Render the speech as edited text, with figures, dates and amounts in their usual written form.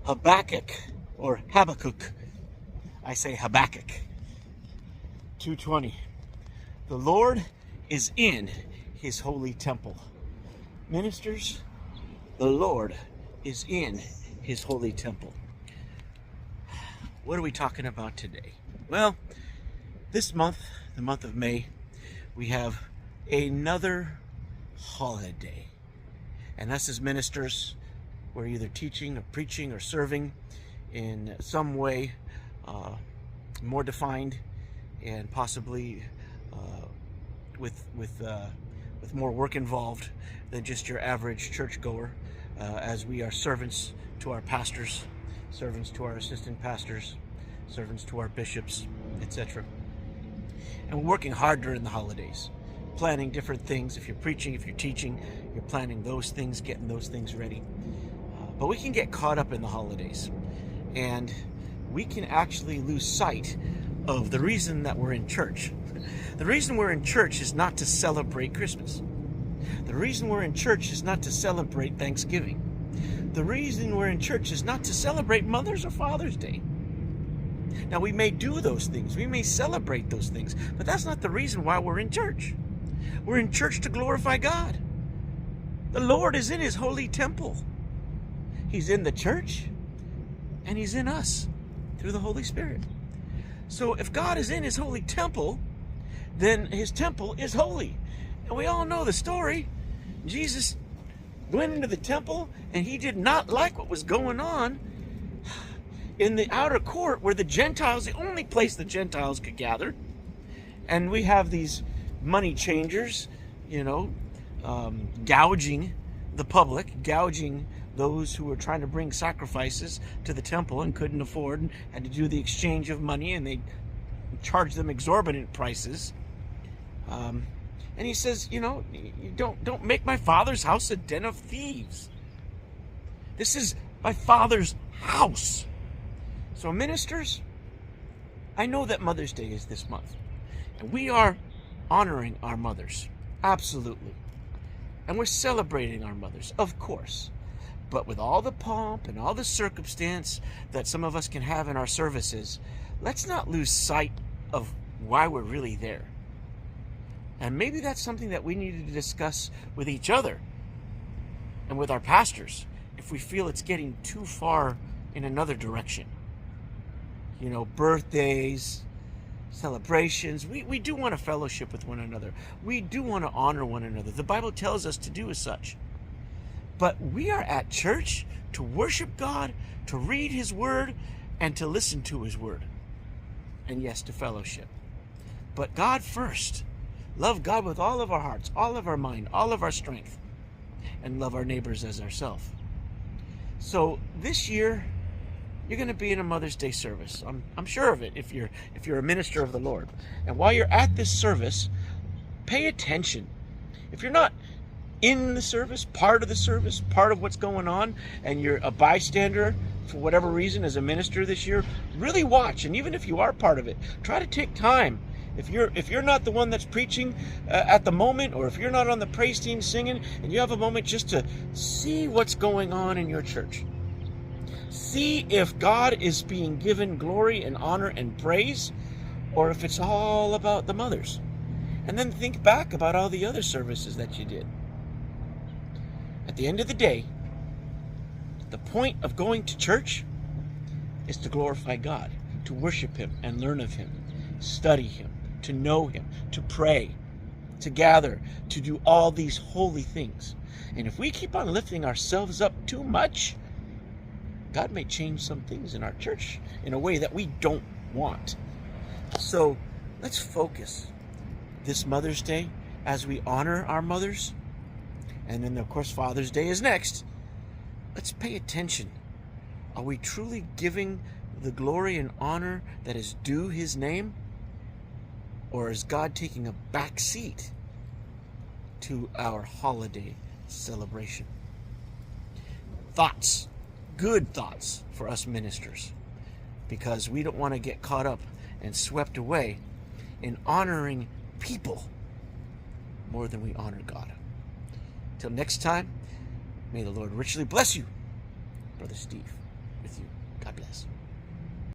Habakkuk or Habakkuk. I say Habakkuk. 2:20. The Lord is in his holy temple. Ministers, the Lord is in his holy temple. What are we talking about today? Well, this month, the month of May, we have another holiday. And us as ministers, we're either teaching or preaching or serving in some way more defined and possibly with more work involved than just your average churchgoer, as we are servants to our pastors, servants to our assistant pastors, servants to our bishops, etc. And we're working hard during the holidays, planning different things. If you're preaching, if you're teaching, you're planning those things, getting those things ready. But we can get caught up in the holidays, and we can actually lose sight of the reason that we're in church. The reason we're in church is not to celebrate Christmas. The reason we're in church is not to celebrate Thanksgiving. The reason we're in church is not to celebrate Mother's or Father's Day. Now, we may do those things, we may celebrate those things, but that's not the reason why we're in church. We're in church to glorify God. The Lord is in his holy temple. He's in the church, and he's in us through the Holy Spirit. So if God is in his holy temple, then his temple is holy. And we all know the story. Jesus went into the temple, and he did not like what was going on in the outer court where the Gentiles, the only place the Gentiles could gather. And we have these money changers, gouging the public, gouging those who were trying to bring sacrifices to the temple and couldn't afford and had to do the exchange of money, and they charged them exorbitant prices. And he says, you don't make my Father's house a den of thieves. This is my Father's house. So ministers, I know that Mother's Day is this month, and we are honoring our mothers, absolutely. And we're celebrating our mothers, of course. But with all the pomp and all the circumstance that some of us can have in our services, let's not lose sight of why we're really there. And maybe that's something that we need to discuss with each other and with our pastors if we feel it's getting too far in another direction. Birthdays, celebrations. We do want to fellowship with one another. We do want to honor one another. The Bible tells us to do as such. But we are at church to worship God, to read his word, and to listen to his word. And yes, to fellowship. But God first. Love God with all of our hearts, all of our mind, all of our strength, and love our neighbors as ourselves. So this year, you're going to be in a Mother's Day service. I'm sure of it if you're a minister of the Lord. And while you're at this service, pay attention. If you're not in the service, part of what's going on, and you're a bystander for whatever reason as a minister this year, really watch. And even if you are part of it, try to take time. If you're not the one that's preaching at the moment, or if you're not on the praise team singing, and you have a moment just to see what's going on in your church. See if God is being given glory and honor and praise, or if it's all about the mothers. And then think back about all the other services that you did. At the end of the day, the point of going to church is to glorify God, to worship him and learn of him, study him, to know him, to pray, to gather, to do all these holy things. And if we keep on lifting ourselves up too much, God may change some things in our church in a way that we don't want. So let's focus this Mother's Day as we honor our mothers. And then, of course, Father's Day is next. Let's pay attention. Are we truly giving the glory and honor that is due his name? Or is God taking a back seat to our holiday celebration? Thoughts, good thoughts for us ministers, because we don't want to get caught up and swept away in honoring people more than we honor God. Till next time, may the Lord richly bless you, Brother Steve. with you. God bless.